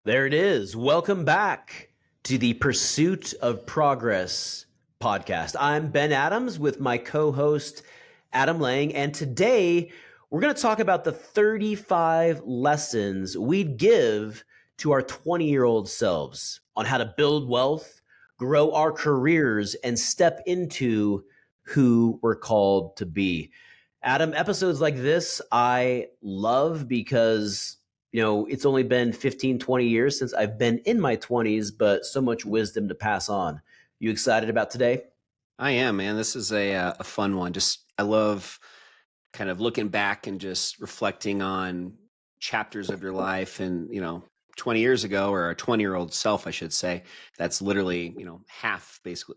There it is. Welcome back to the Pursuit of Progress podcast. I'm Ben Adams with my co host, Adam Lang. And today we're going to talk about the 35 lessons we'd give to our 20-year-old selves on how to build wealth, grow our careers, and step into who we're called to be. Adam, episodes like this I love because it's only been 15, 20 years since I've been in my 20s, but so much wisdom to pass on. You excited about today? I am, man. This is a fun one. I love kind of looking back and just reflecting on chapters of your life and, 20 years ago, or a 20-year-old self, I should say. That's literally, half, basically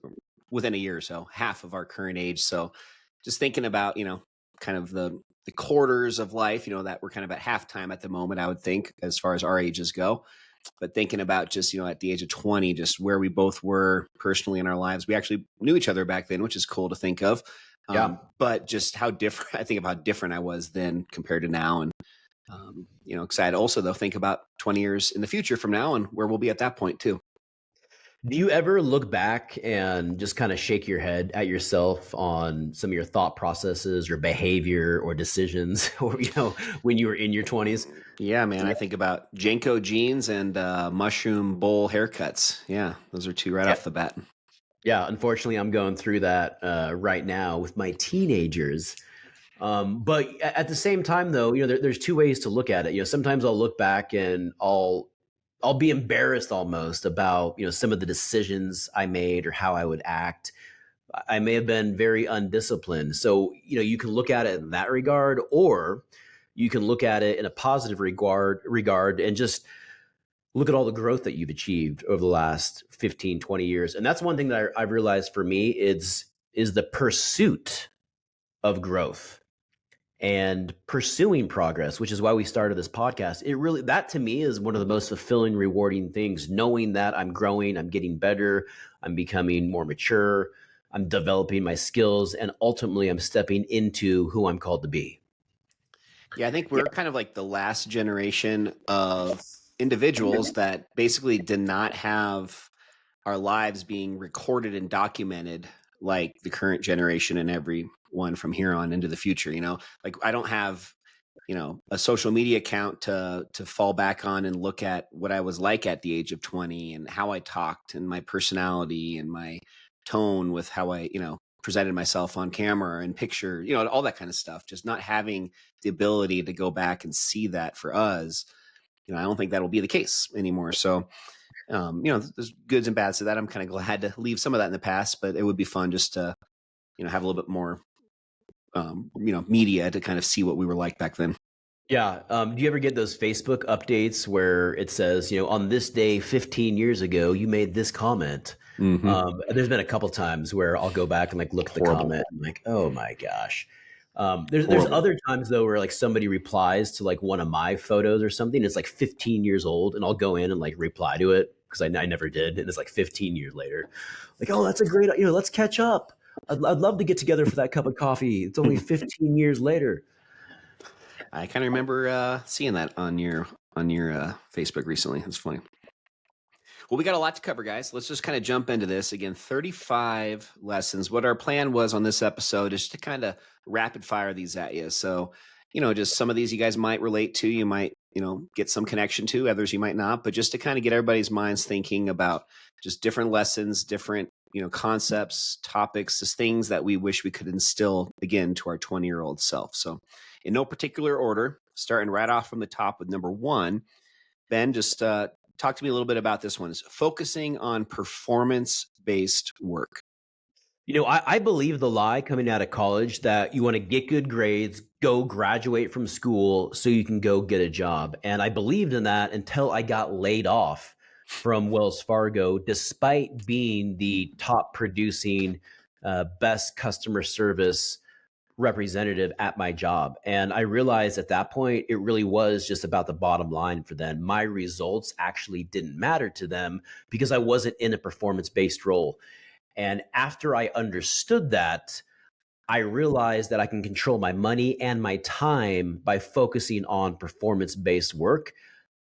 within a year or so, half of our current age. So just thinking about, kind of the quarters of life, that we're kind of at halftime at the moment, I would think, as far as our ages go. But thinking about just, at the age of 20, just where we both were personally in our lives. We actually knew each other back then, which is cool to think of. Yeah. But just how different, I think of how different I was then compared to now. And, excited also, though, think about 20 years in the future from now and where we'll be at that point, too. Do you ever look back and just kind of shake your head at yourself on some of your thought processes or behavior or decisions, or, when you were in your 20s? Yeah, man. I think about Jenko jeans and mushroom bowl haircuts. Yeah, those are two right Yeah. off the bat. Yeah, unfortunately, I'm going through that right now with my teenagers. But at the same time, though, there's two ways to look at it. Sometimes I'll look back and I'll be embarrassed almost about some of the decisions I made or how I would act. I may have been very undisciplined. So you can look at it in that regard, or you can look at it in a positive regard and just look at all the growth that you've achieved over the last 15, 20 years. And that's one thing that I've realized for me is the pursuit of growth and pursuing progress, which is why we started this podcast. It really, that to me is one of the most fulfilling, rewarding things, knowing that I'm growing, I'm getting better, I'm becoming more mature, I'm developing my skills, and ultimately I'm stepping into who I'm called to be. Yeah, I think we're kind of like the last generation of individuals that basically did not have our lives being recorded and documented like the current generation and everyone from here on into the future. Like I don't have a social media account to fall back on and look at what I was like at the age of 20 and how I talked and my personality and my tone with how I presented myself on camera and picture, all that kind of stuff. Just not having the ability to go back and see that for us, I don't think that'll be the case anymore. So there's goods and bads to that. I'm kind of glad to leave some of that in the past, but it would be fun just to, have a little bit more, media to kind of see what we were like back then. Yeah. Do you ever get those Facebook updates where it says, on this day 15 years ago, you made this comment? There's been a couple times where I'll go back and like look at the Horrible. comment and like, oh my gosh. There's Horrible. other times though where like somebody replies to like one of my photos or something. It's like 15 years old, and I'll go in and like reply to it because I never did, and it's like 15 years later. Like, oh, that's a great. Let's catch up. I'd love to get together for that cup of coffee. It's only 15 years later. I kind of remember seeing that on your Facebook recently. It's funny. Well, we got a lot to cover, guys. Let's just kind of jump into this. Again, 35 lessons. What our plan was on this episode is to kind of rapid fire these at you. So, just some of these you guys might relate to, you might, get some connection to, others you might not, but just to kind of get everybody's minds thinking about just different lessons, different, concepts, topics, just things that we wish we could instill again to our 20-year-old self. So, in no particular order, starting right off from the top with number one, Ben, just talk to me a little bit about this one. Is focusing on performance-based work. I believe the lie coming out of college that you want to get good grades, go graduate from school so you can go get a job. And I believed in that until I got laid off from Wells Fargo, despite being the top producing, best customer service representative at my job. And I realized at that point, it really was just about the bottom line for them. My results actually didn't matter to them because I wasn't in a performance based role. And after I understood that, I realized that I can control my money and my time by focusing on performance based work.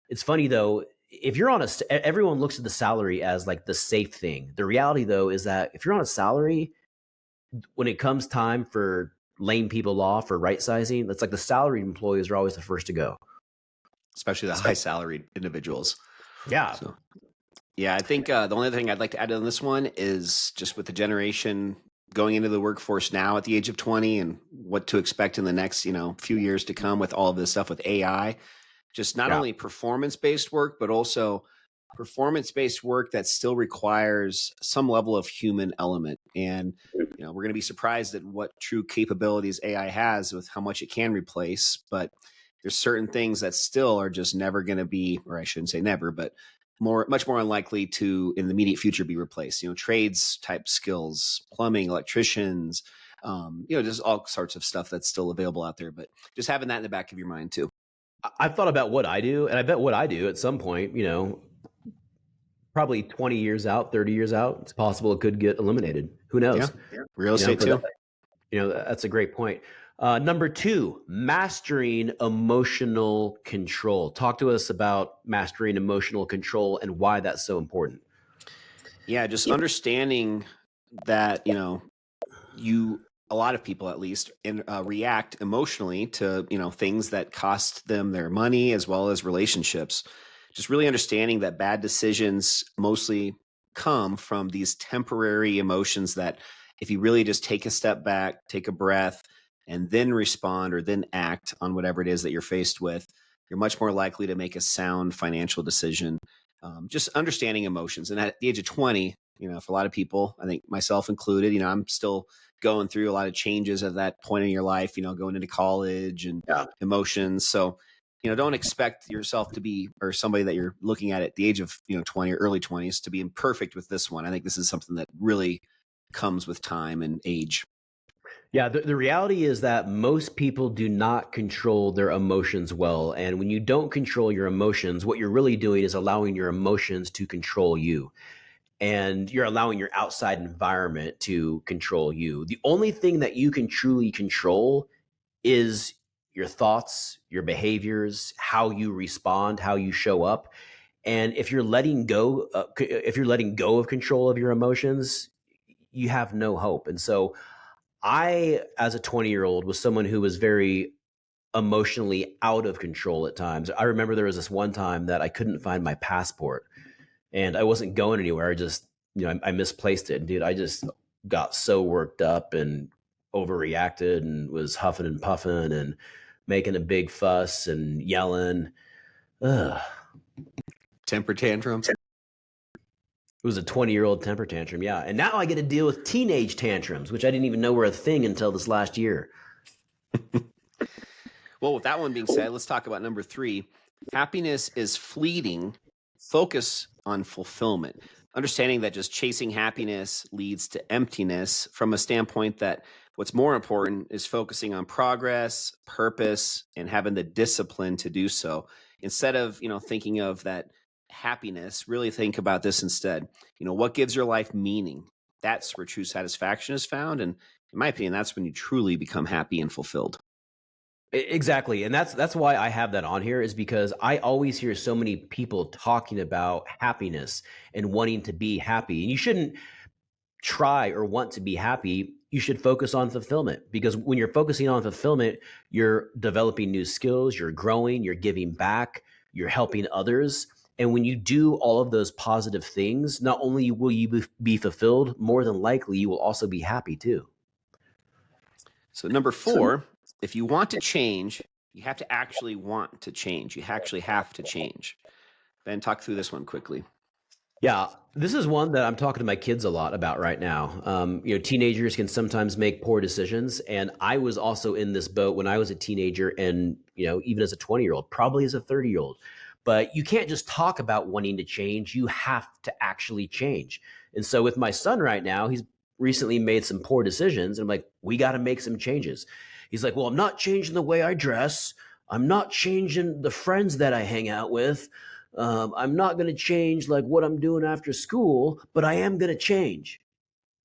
It's funny though, if you're on everyone looks at the salary as like the safe thing. The reality though is that if you're on a salary, when it comes time for laying people off or right sizing, that's like the salaried employees are always the first to go. especially the high salaried individuals. Yeah. So, yeah, I think the only other thing I'd like to add on this one is just with the generation going into the workforce now at the age of 20 and what to expect in the next, few years to come with all of this stuff with AI, just not Yeah. only performance-based work, but also performance-based work that still requires some level of human element. And, we're going to be surprised at what true capabilities AI has with how much it can replace. But there's certain things that still are just never going to be, or I shouldn't say never, but much more unlikely to in the immediate future be replaced. Trades type skills, plumbing, electricians, just all sorts of stuff that's still available out there. But just having that in the back of your mind too. I've thought about what I do, and I bet what I do at some point, probably 20 years out, 30 years out, it's possible it could get eliminated. Who knows? Yeah. Real estate too. That's a great point. Number 2, mastering emotional control. Talk to us about mastering emotional control and why that's so important. Yeah, just understanding that, a lot of people at least react emotionally to, things that cost them their money as well as relationships. Just really understanding that bad decisions mostly come from these temporary emotions that if you really just take a step back, take a breath, and then respond or then act on whatever it is that you're faced with, you're much more likely to make a sound financial decision. Just understanding emotions. And at the age of 20, for a lot of people, I think myself included, I'm still going through a lot of changes at that point in your life, going into college and emotions. So, don't expect yourself to be, or somebody that you're looking at the age of, 20 or early 20s to be imperfect with this one. I think this is something that really comes with time and age. Yeah, the reality is that most people do not control their emotions well. And when you don't control your emotions, what you're really doing is allowing your emotions to control you. And you're allowing your outside environment to control you. The only thing that you can truly control is your thoughts, your behaviors, how you respond, how you show up. And if you're letting go, of control of your emotions, you have no hope. And so I, as a 20-year-old, was someone who was very emotionally out of control at times. I remember there was this one time that I couldn't find my passport and I wasn't going anywhere. I just, I misplaced it. And dude, I just got so worked up and overreacted and was huffing and puffing and making a big fuss and yelling. Ugh. Temper tantrum. It was a 20-year-old temper tantrum, yeah. And now I get to deal with teenage tantrums, which I didn't even know were a thing until this last year. Well, with that one being said, let's talk about number 3. Happiness is fleeting. Focus on fulfillment. Understanding that just chasing happiness leads to emptiness from a standpoint that what's more important is focusing on progress, purpose, and having the discipline to do so. Instead of, thinking of that happiness, really think about this instead. What gives your life meaning? That's where true satisfaction is found. And in my opinion, that's when you truly become happy and fulfilled. Exactly. And that's why I have that on here, is because I always hear so many people talking about happiness and wanting to be happy. And you shouldn't try or want to be happy. You should focus on fulfillment, because when you're focusing on fulfillment, you're developing new skills, you're growing, you're giving back, you're helping others. And when you do all of those positive things, not only will you be fulfilled, more than likely you will also be happy too. So number 4, if you want to change, you have to actually want to change. You actually have to change. Ben, talk through this one quickly. Yeah, this is one that I'm talking to my kids a lot about right now. Teenagers can sometimes make poor decisions, and I was also in this boat when I was a teenager, and even as a 20-year-old, probably as a 30-year-old. But you can't just talk about wanting to change; you have to actually change. And so, with my son right now, he's recently made some poor decisions, and I'm like, we got to make some changes. He's like, well, I'm not changing the way I dress. I'm not changing the friends that I hang out with. I'm not going to change like what I'm doing after school, but I am going to change.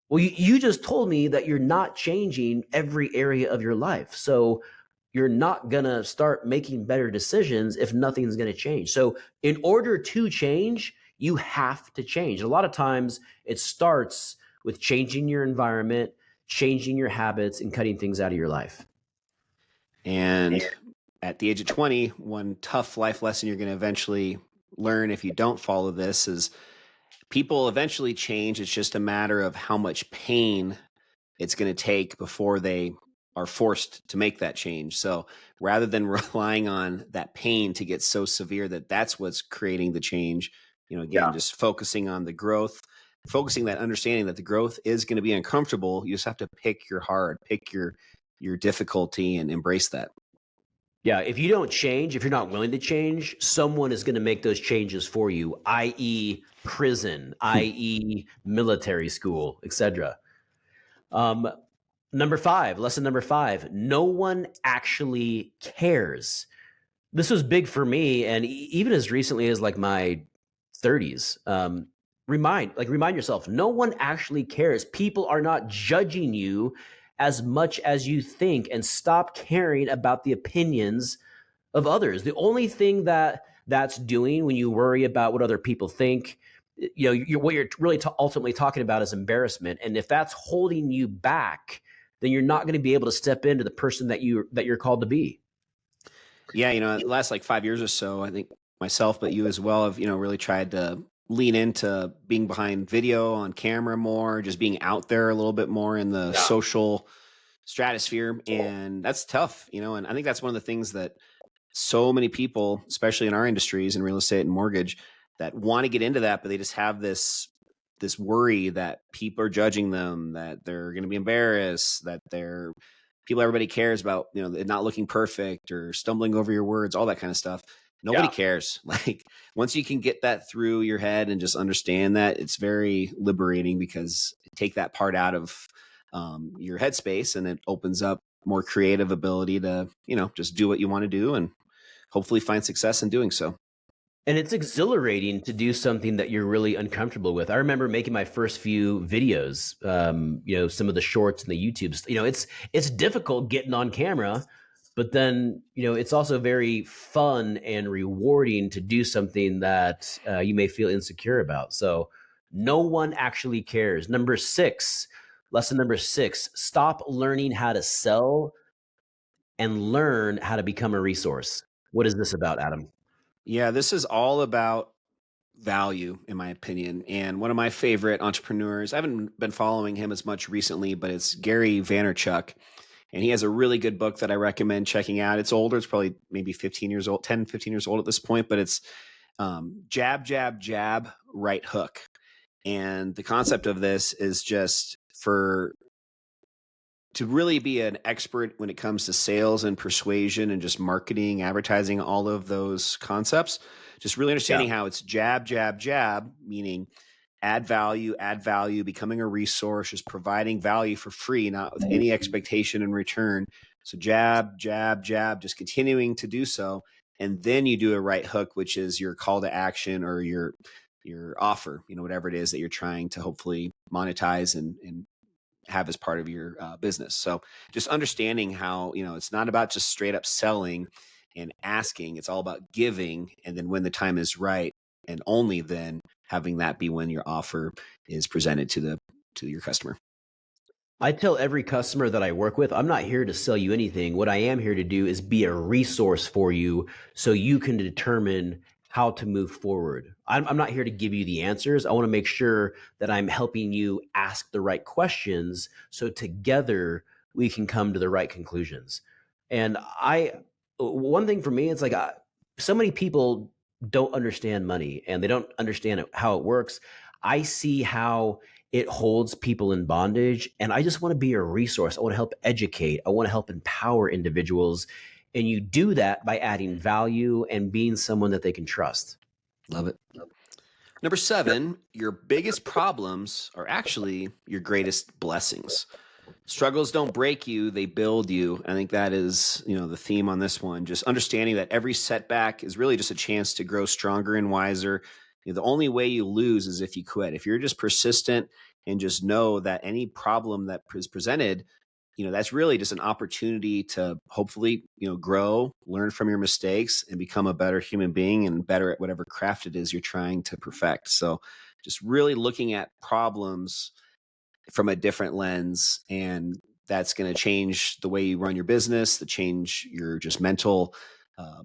Well, you just told me that you're not changing every area of your life. So you're not going to start making better decisions if nothing's going to change. So, in order to change, you have to change. A lot of times it starts with changing your environment, changing your habits, and cutting things out of your life. And at the age of 20, one tough life lesson you're going to eventually learn if you don't follow this is people eventually change. It's just a matter of how much pain it's going to take before they are forced to make that change. So rather than relying on that pain to get so severe that that's what's creating the change, again, just focusing on the growth, focusing that understanding that the growth is going to be uncomfortable. You just have to pick your hard, pick your difficulty and embrace that. Yeah, if you don't change, if you're not willing to change, someone is going to make those changes for you, i.e., prison, i.e., military school, etc. Number 5, lesson number 5, no one actually cares. This was big for me, and even as recently as like my 30s. Remind yourself, no one actually cares. People are not judging you as much as you think, and stop caring about the opinions of others. The only thing that's doing when you worry about what other people think, what you're really ultimately talking about is embarrassment. And if that's holding you back, then you're not going to be able to step into the person that you're called to be. Yeah, the last like 5 years or so, I think myself, but you as well, have really tried to lean into being behind video on camera more, just being out there a little bit more in the social stratosphere, and that's tough, and I think that's one of the things that so many people, especially in our industries in real estate and mortgage, that want to get into that, but they just have this worry that people are judging them, that they're going to be embarrassed, that they're people everybody cares about, it not looking perfect or stumbling over your words, all that kind of stuff. Nobody cares. Like once you can get that through your head and just understand that, it's very liberating, because take that part out of your headspace and it opens up more creative ability to, just do what you want to do and hopefully find success in doing so. And it's exhilarating to do something that you're really uncomfortable with. I remember making my first few videos, some of the shorts and the YouTubes. It's difficult getting on camera, but then, it's also very fun and rewarding to do something that you may feel insecure about. So no one actually cares. Lesson number 6, stop learning how to sell and learn how to become a resource. What is this about, Adam? Yeah, this is all about value, in my opinion. And one of my favorite entrepreneurs, I haven't been following him as much recently, but it's Gary Vaynerchuk. And he has a really good book that I recommend checking out. It's older. It's probably maybe 15 years old, 10, 15 years old at this point, but it's jab, jab, jab, right hook. And the concept of this is just to really be an expert when it comes to sales and persuasion and just marketing, advertising, all of those concepts, just really understanding how it's jab, jab, jab, meaning add value, becoming a resource, just providing value for free, not with any expectation in return. So jab, jab, jab, just continuing to do so. And then you do a right hook, which is your call to action or your offer, whatever it is that you're trying to hopefully monetize and have as part of your business. So just understanding how, it's not about just straight up selling and asking, it's all about giving. And then when the time is right, and only then having that be when your offer is presented to your customer. I tell every customer that I work with, I'm not here to sell you anything. What I am here to do is be a resource for you so you can determine how to move forward. I'm not here to give you the answers. I want to make sure that I'm helping you ask the right questions so together we can come to the right conclusions. And one thing for me, it's like so many people don't understand money and they don't understand how it works. I see how it holds people in bondage, and I just want to be a resource. I want to help educate. I want to help empower individuals. And you do that by adding value and being someone that they can trust. Love it. Number 7, your biggest problems are actually your greatest blessings. Struggles don't break you, they build you. I think that is, the theme on this one. Just understanding that every setback is really just a chance to grow stronger and wiser. The only way you lose is if you quit. If you're just persistent and just know that any problem that is presented, that's really just an opportunity to hopefully, grow, learn from your mistakes, and become a better human being and better at whatever craft it is you're trying to perfect. So just really looking at problems from a different lens, and that's going to change the way you run your business, to change your just mental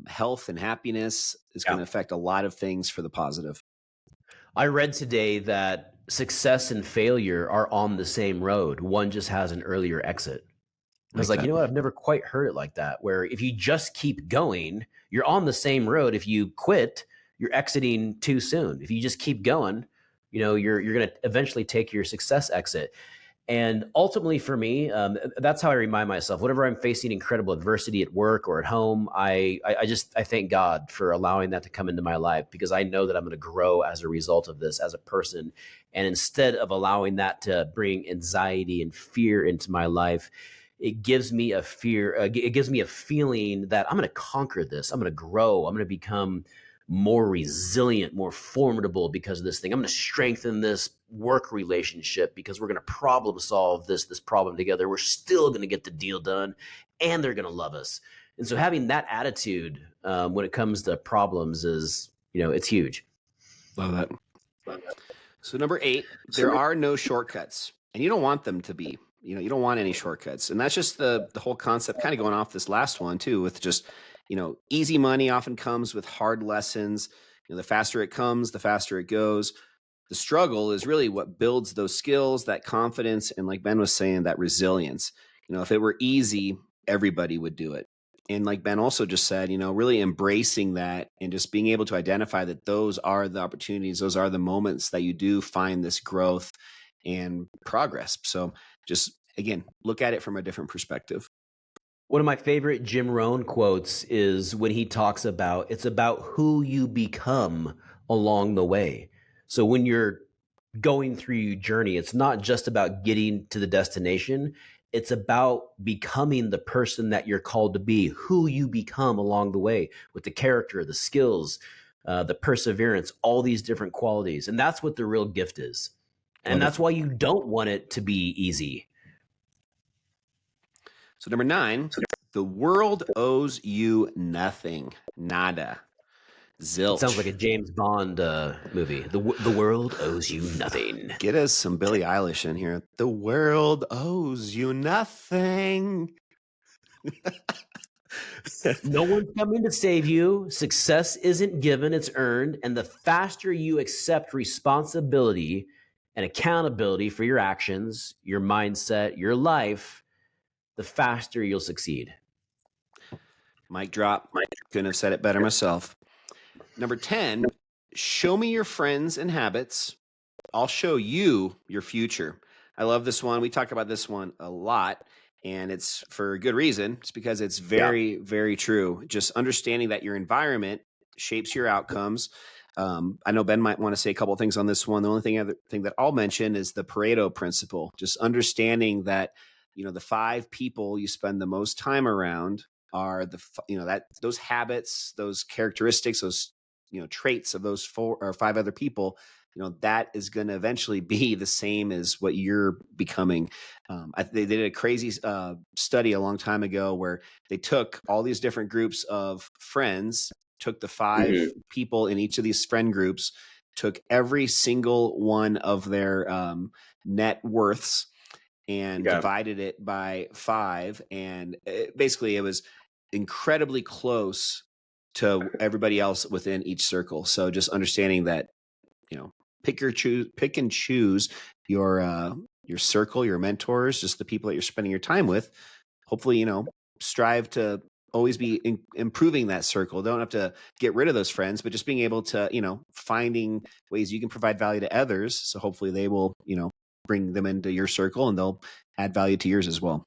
health and happiness is going Yeah. to affect a lot of things for the positive. I read today that success and failure are on the same road. One just has an earlier exit. I was Like like, you that. know what? I've never quite heard it like that, where if you just keep going, you're on the same road. If you quit, you're exiting too soon. If you just keep going, you're going to eventually take your success exit. And ultimately, for me, that's how I remind myself. Whenever I'm facing incredible adversity at work or at home, I thank God for allowing that to come into my life, because I know that I'm going to grow as a result of this as a person. And instead of allowing that to bring anxiety and fear into my life, it gives me a fear. It gives me a feeling that I'm going to conquer this. I'm going to grow. I'm going to become more resilient, more formidable because of this thing. I'm going to strengthen this work relationship because we're going to problem solve this problem together. We're still going to get the deal done, and they're going to love us. And so having that attitude when it comes to problems is, it's huge. Love that. So number 8, there are no shortcuts, and you don't want them to be. You don't want any shortcuts, and that's just the whole concept. Kind of going off this last one too, with just easy money often comes with hard lessons. The faster it comes, the faster it goes. The struggle is really what builds those skills, that confidence, and like Ben was saying, that resilience. If it were easy, everybody would do it. And like Ben also just said, really embracing that and just being able to identify that those are the opportunities, those are the moments that you do find this growth and progress. So just, again, look at it from a different perspective. One of my favorite Jim Rohn quotes is when he talks about it's about who you become along the way. So when you're going through your journey, it's not just about getting to the destination. It's about becoming the person that you're called to be, who you become along the way with the character, the skills, the perseverance, all these different qualities. And that's what the real gift is. And Love it. that's why you don't want it to be easy. So number 9, the world owes you nothing. Nada. It sounds like a Zilch. James Bond movie. The world owes you nothing. Get us some Billie Eilish in here. The world owes you nothing. No one's coming to save you. Success isn't given, it's earned. And the faster you accept responsibility and accountability for your actions, your mindset, your life, the faster you'll succeed. Mic drop. Couldn't have said it better myself. Number 10, show me your friends and habits. I'll show you your future. I love this one. We talk about this one a lot, and it's for a good reason. It's because it's very, very true. Just understanding that your environment shapes your outcomes. I know Ben might want to say a couple of things on this one. The only other thing that I'll mention is the Pareto principle. Just understanding that the 5 people you spend the most time around are that those habits, those characteristics, those traits of those 4 or 5 other people, that is going to eventually be the same as what you're becoming. They did a crazy study a long time ago where they took all these different groups of friends, took the 5 people in each of these friend groups, took every single one of their net worths and divided it by 5. And basically it was incredibly close to everybody else within each circle. So just understanding that, pick and choose your circle, your mentors, just the people that you're spending your time with. Hopefully, strive to always be improving that circle. Don't have to get rid of those friends, but just being able to, finding ways you can provide value to others. So hopefully they will, bring them into your circle and they'll add value to yours as well.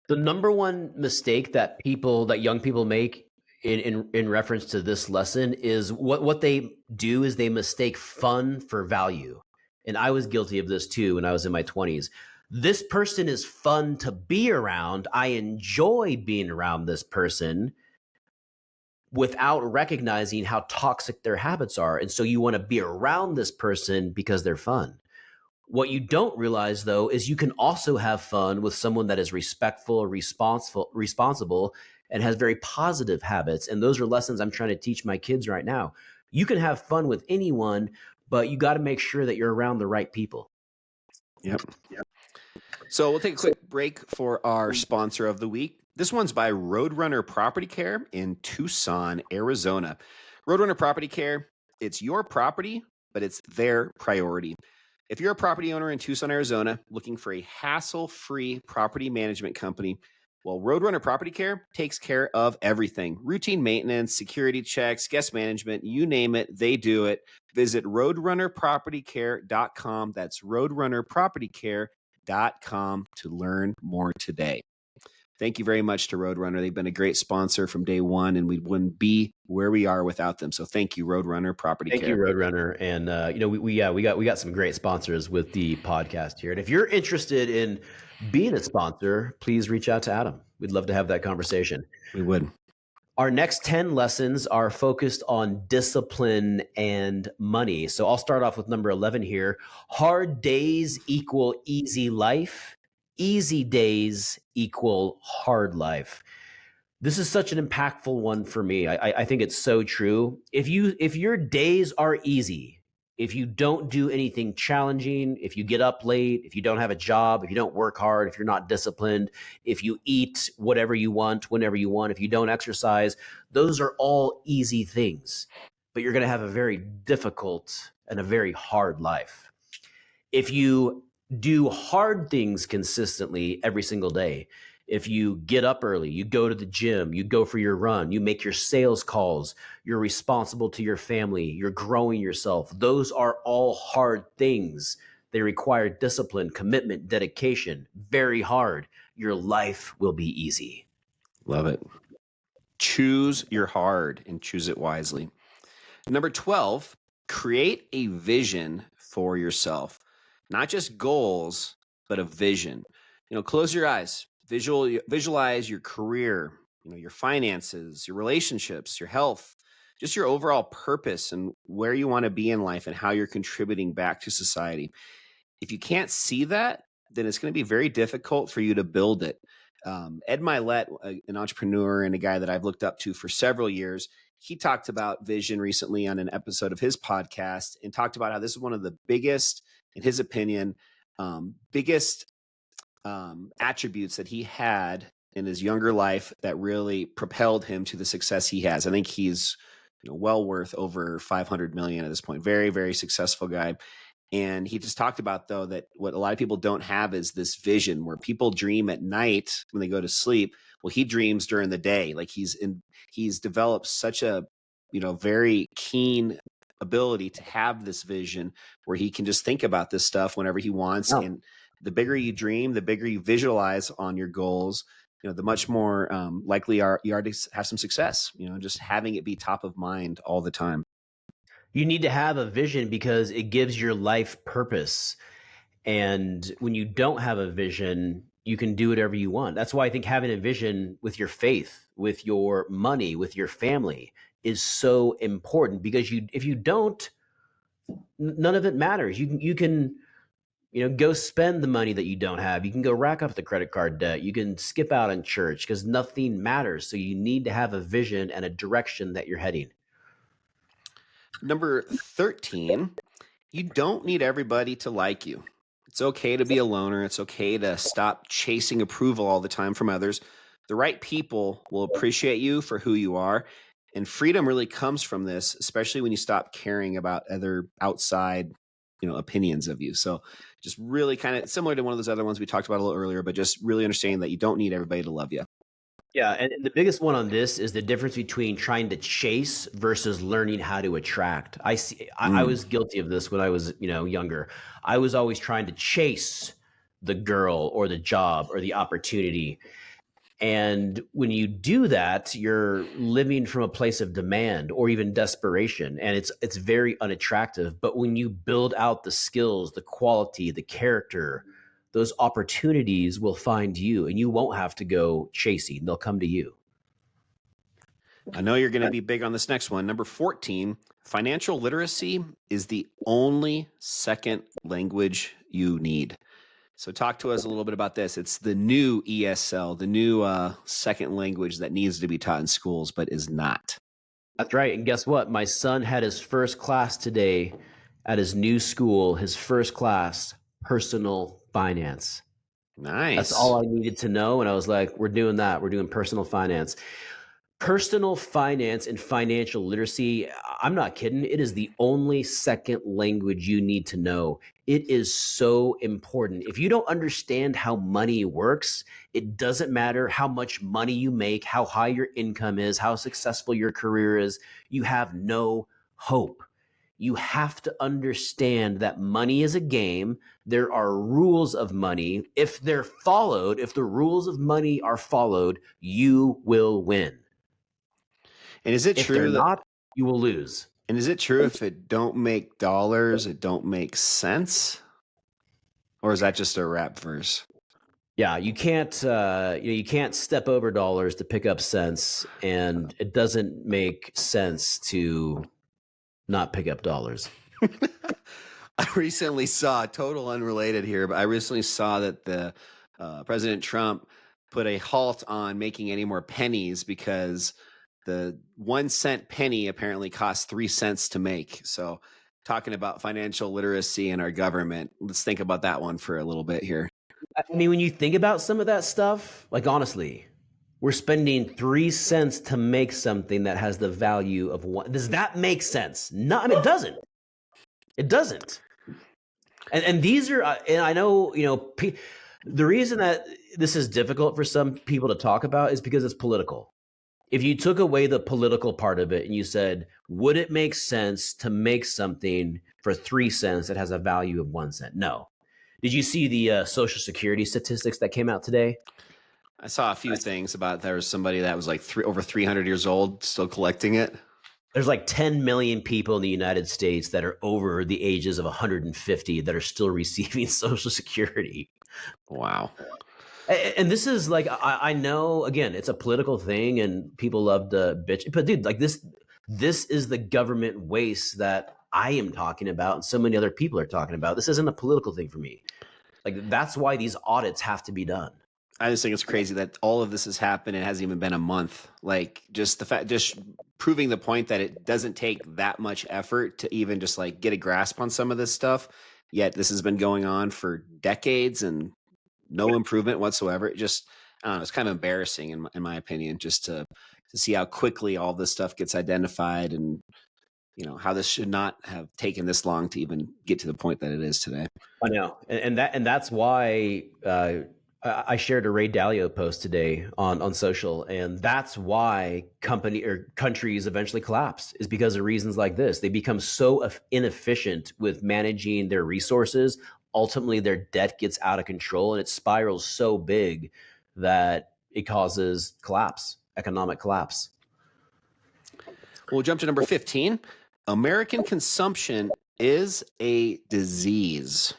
The number one mistake that young people make in reference to this lesson is what they do is they mistake fun for value. And I was guilty of this too when I was in my 20s. This person is fun to be around. I enjoy being around this person without recognizing how toxic their habits are. And so you want to be around this person because they're fun. What you don't realize, though, is you can also have fun with someone that is respectful, responsible, and has very positive habits. And those are lessons I'm trying to teach my kids right now. You can have fun with anyone, but you got to make sure that you're around the right people. Yep. So we'll take a quick break for our sponsor of the week. This one's by Roadrunner Property Care in Tucson, Arizona. Roadrunner Property Care, it's your property, but it's their priority. If you're a property owner in Tucson, Arizona, looking for a hassle-free property management company, well, Roadrunner Property Care takes care of everything. Routine maintenance, security checks, guest management, you name it, they do it. Visit roadrunnerpropertycare.com. That's roadrunnerpropertycare.com to learn more today. Thank you very much to Roadrunner. They've been a great sponsor from day one, and we wouldn't be where we are without them. So thank you, Roadrunner Property Care. Thank you, Roadrunner. And we got some great sponsors with the podcast here. And if you're interested in being a sponsor, please reach out to Adam. We'd love to have that conversation. We would. Our next 10 lessons are focused on discipline and money. So I'll start off with number 11 here. Hard days equal easy life. Easy days equal hard life. This is such an impactful one for me. I think it's so true. If your days are easy, if you don't do anything challenging, if you get up late, if you don't have a job, if you don't work hard, if you're not disciplined, if you eat whatever you want, whenever you want, if you don't exercise, those are all easy things. But you're going to have a very difficult and a very hard life. If you do hard things consistently every single day, if you get up early, you go to the gym, you go for your run, you make your sales calls, you're responsible to your family, you're growing yourself, those are all hard things. They require discipline, commitment, dedication, very hard. Your life will be easy. Love it. Choose your hard and choose it wisely. Number 12, create a vision for yourself. Not just goals, but a vision. Close your eyes. Visualize your career, your finances, your relationships, your health, just your overall purpose and where you want to be in life and how you're contributing back to society. If you can't see that, then it's going to be very difficult for you to build it. Ed Milet, an entrepreneur and a guy that I've looked up to for several years, he talked about vision recently on an episode of his podcast and talked about how this is one of the biggest, in his opinion, biggest attributes that he had in his younger life that really propelled him to the success he has. I think he's well worth over 500 million at this point. Very, very successful guy. And he just talked about, though, that what a lot of people don't have is this vision where people dream at night when they go to sleep. Well, he dreams during the day. Like he's developed such a, very keen ability to have this vision where he can just think about this stuff whenever he wants. Oh. And the bigger you dream, the bigger you visualize on your goals, the much more likely you are to have some success, just having it be top of mind all the time. You need to have a vision because it gives your life purpose. And when you don't have a vision, you can do whatever you want. That's why I think having a vision with your faith, with your money, with your family is so important, because if you don't, none of it matters. You can go spend the money that you don't have. You can go rack up the credit card debt. You can skip out on church because nothing matters. So you need to have a vision and a direction that you're heading. Number 13, you don't need everybody to like you. It's okay to be a loner. It's okay to stop chasing approval all the time from others. The right people will appreciate you for who you are. And freedom really comes from this, especially when you stop caring about other outside, opinions of you. So just really kind of similar to one of those other ones we talked about a little earlier, but just really understanding that you don't need everybody to love you. Yeah, and the biggest one on this is the difference between trying to chase versus learning how to attract. I was guilty of this when I was, younger. I was always trying to chase the girl or the job or the opportunity. And when you do that, you're living from a place of demand or even desperation, and it's very unattractive. But when you build out the skills, the quality, the character, those opportunities will find you, and you won't have to go chasing. They'll come to you. I know you're going to be big on this next one. Number 14, financial literacy is the only second language you need. So talk to us a little bit about this. It's the new ESL, the new second language that needs to be taught in schools, but is not. That's right. And guess what? My son had his first class today at his new school, his first class, personal finance. Nice. That's all I needed to know. And I was like, we're doing that. We're doing personal finance. Personal finance and financial literacy, I'm not kidding. It is the only second language you need to know. It is so important. If you don't understand how money works, it doesn't matter how much money you make, how high your income is, how successful your career is. You have no hope. You have to understand that money is a game. There are rules of money. If they're followed, if the rules of money are followed, you will win. And is it If true they're that not, you will lose. and is it true if it don't make dollars, it don't make sense? Or is that just a rap verse? Yeah, you can't you can't step over dollars to pick up cents, and it doesn't make sense to not pick up dollars. I recently saw, total unrelated here, but I recently saw that the President Trump put a halt on making any more pennies because the 1 cent penny apparently costs 3 cents to make. So talking about financial literacy in our government, let's think about that one for a little bit here. I mean, when you think about some of that stuff, like honestly, we're spending 3 cents to make something that has the value of one. Does that make sense? No, I mean, it doesn't. It doesn't. And these are, and I know, the reason that this is difficult for some people to talk about is because it's political. If you took away the political part of it and you said, would it make sense to make something for 3 cents that has a value of 1 cent? No. Did you see the Social Security statistics that came out today? I saw a few things about there was somebody that was like over 300 years old still collecting it. There's like 10 million people in the United States that are over the ages of 150 that are still receiving Social Security. Wow. And this is like, I know, again, it's a political thing and people love to bitch. But dude, like this is the government waste that I am talking about and so many other people are talking about. This isn't a political thing for me. Like that's why these audits have to be done. I just think it's crazy that all of this has happened and it hasn't even been a month. Like just the fact, just proving the point that it doesn't take that much effort to even just like get a grasp on some of this stuff. Yet this has been going on for decades and no improvement whatsoever. It just, I don't know, it's kind of embarrassing in my opinion, just to see how quickly all this stuff gets identified and, how this should not have taken this long to even get to the point that it is today. I know. And that's why, I shared a Ray Dalio post today on social, and that's why countries eventually collapse is because of reasons like this. They become so inefficient with managing their resources. Ultimately, their debt gets out of control, and it spirals so big that it causes collapse, economic collapse. We'll jump to number 15. American consumption is a disease.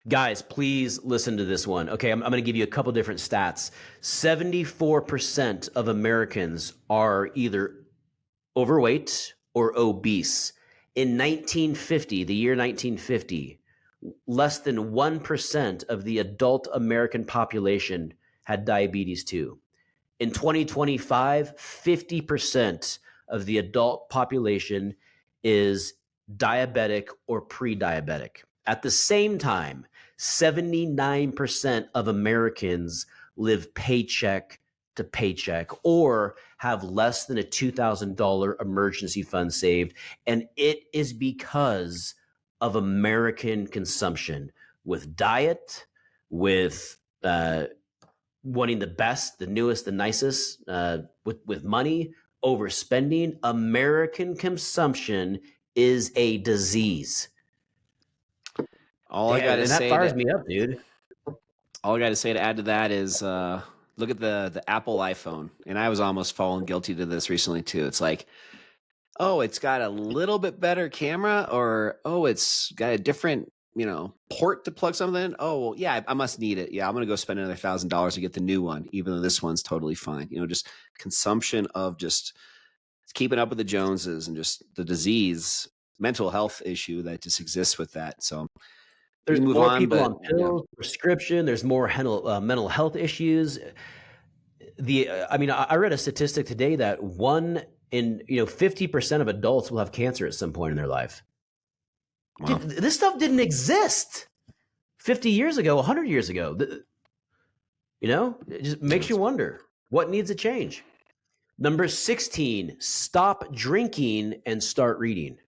Guys, please listen to this one. Okay, I'm going to give you a couple different stats. 74% of Americans are either overweight or obese. In 1950, the year 1950, less than 1% of the adult American population had diabetes too. In 2025, 50% of the adult population is diabetic or pre-diabetic. At the same time, 79% of Americans live paycheck to paycheck or have less than a $2,000 emergency fund saved. And it is because of American consumption with diet, with wanting the best, the newest, the nicest, with money, overspending. American consumption is a disease. All I gotta say, that fires me up, dude. All I gotta say to add to that is look at the Apple iPhone, and I was almost falling guilty to this recently too. It's like, oh, it's got a little bit better camera, or oh, it's got a different port to plug something. Oh, well, yeah, I must need it. Yeah, I'm going to go spend another $1,000 to get the new one, even though this one's totally fine. Just consumption of just keeping up with the Joneses and just the disease, mental health issue that just exists with that. So we There's can move more on, people but on yeah. pills, prescription. There's more mental health issues. I read a statistic today that 50% of adults will have cancer at some point in their life. Wow. Dude, this stuff didn't exist 50 years ago, 100 years ago. It just makes you wonder what needs to change. Number 16, stop drinking and start reading.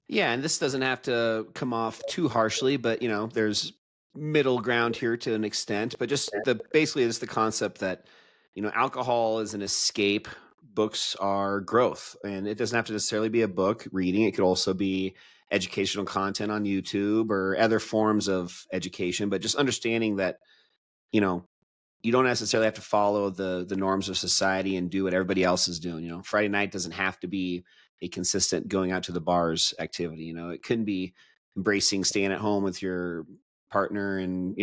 Yeah, and this doesn't have to come off too harshly, but there's middle ground here to an extent. But just basically it's the concept that alcohol is an escape. Books are growth, and it doesn't have to necessarily be a book reading. It could also be educational content on YouTube or other forms of education. But just understanding that you don't necessarily have to follow the norms of society and do what everybody else is doing. Friday night doesn't have to be a consistent going out to the bars activity. It can be embracing staying at home with your partner and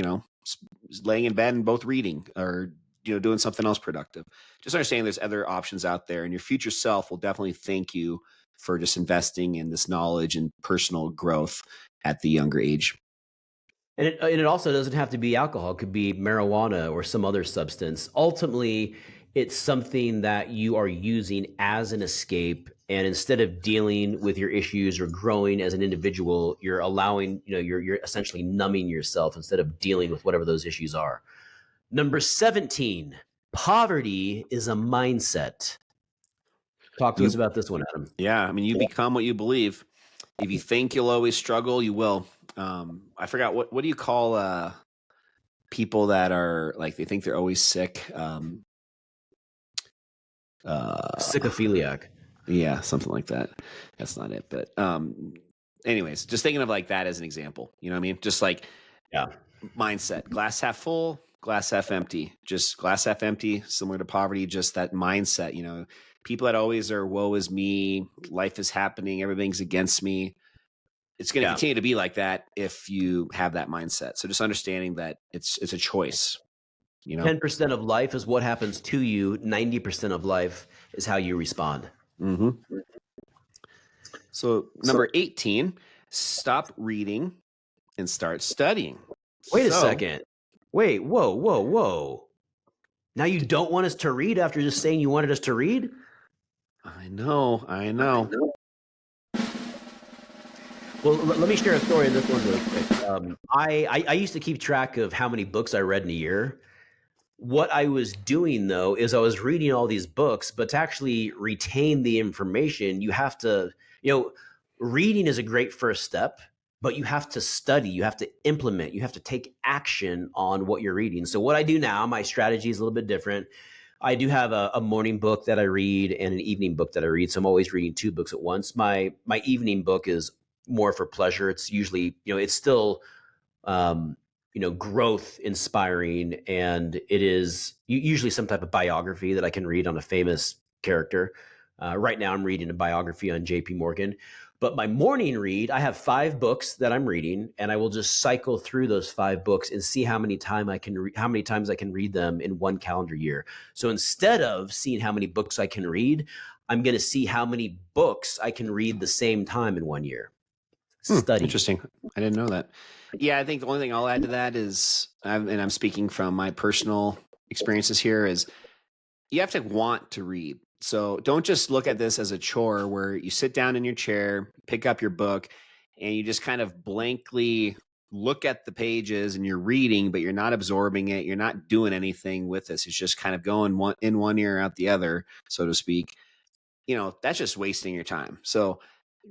laying in bed and both reading or doing something else productive. Just understanding there's other options out there, and your future self will definitely thank you for just investing in this knowledge and personal growth at the younger age. And it also doesn't have to be alcohol. It could be marijuana or some other substance. Ultimately, it's something that you are using as an escape. And instead of dealing with your issues or growing as an individual, you're allowing, you're essentially numbing yourself instead of dealing with whatever those issues are. Number 17, poverty is a mindset. Talk to us about this one, Adam. Yeah, you become what you believe. If you think you'll always struggle, you will. I forgot what do you call people that are like they think they're always sick? Sycophiliac. Yeah, something like that. That's not it, but anyways, just thinking of like that as an example. You know what I mean? Just like mindset, glass half full, glass half empty. Just glass half empty, similar to poverty. Just that mindset. People that always are woe is me, life is happening, everything's against me. It's going to continue to be like that if you have that mindset. So just understanding that it's a choice. 10% of life is what happens to you. 90% of life is how you respond. Mm-hmm. So number 18, stop reading and start studying. Wait a second. Wait, whoa. Now you don't want us to read after just saying you wanted us to read? I know. Well, let me share a story in this one real quick. I used to keep track of how many books I read in a year. What I was doing, though, is I was reading all these books, but to actually retain the information, you have to, reading is a great first step, but you have to study, you have to implement, you have to take action on what you're reading. So what I do now, my strategy is a little bit different. I do have a morning book that I read and an evening book that I read. So I'm always reading two books at once. My evening book is more for pleasure. It's usually, it's still, growth inspiring, and it is usually some type of biography that I can read on a famous character. Right now I'm reading a biography on JP Morgan, but my morning read, I have 5 books that I'm reading, and I will just cycle through those 5 books and see how many times I can read them in one calendar year. So instead of seeing how many books I can read, I'm going to see how many books I can read the same time in 1 year. Study. Interesting. I didn't know that. Yeah, I think the only thing I'll add to that is, and I'm speaking from my personal experiences here, is you have to want to read. So don't just look at this as a chore where you sit down in your chair, pick up your book, and you just kind of blankly look at the pages and you're reading, but you're not absorbing it. You're not doing anything with this. It's just kind of going in one ear out the other, so to speak. That's just wasting your time. So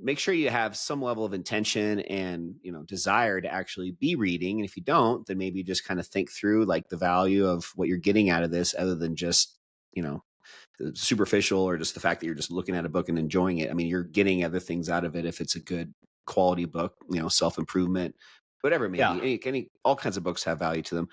make sure you have some level of intention and desire to actually be reading. And if you don't, then maybe just kind of think through like the value of what you're getting out of this, other than just the superficial or just the fact that you're just looking at a book and enjoying it. You're getting other things out of it if it's a good quality book, self-improvement, whatever it may be. All kinds of books have value to them.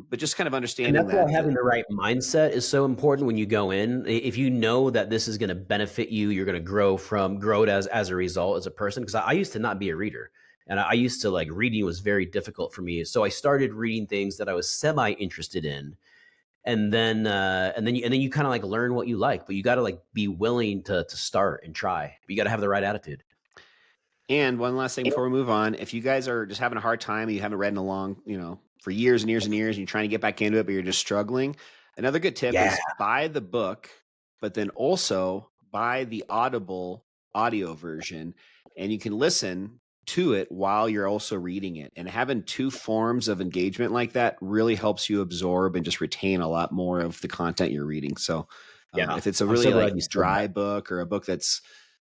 But just kind of understanding and that's why having the right mindset is so important when you go in. If you know that this is going to benefit you, you're going to grow it as a result as a person. Because I used to not be a reader, And I used to like reading was very difficult for me. So I started reading things that I was semi interested in. And then you kind of like learn what you like, but you got to like be willing to start and try. But you got to have the right attitude. And one last thing before we move on, if you guys are just having a hard time, you haven't read in a long, for years and years and years, and you're trying to get back into it, but you're just struggling, another good tip Yeah. is buy the book, but then also buy the Audible audio version, and you can listen to it while you're also reading it. And having two forms of engagement like that really helps you absorb and just retain a lot more of the content you're reading. So Yeah. if it's a I'm really so glad like you said dry that. book or a book that's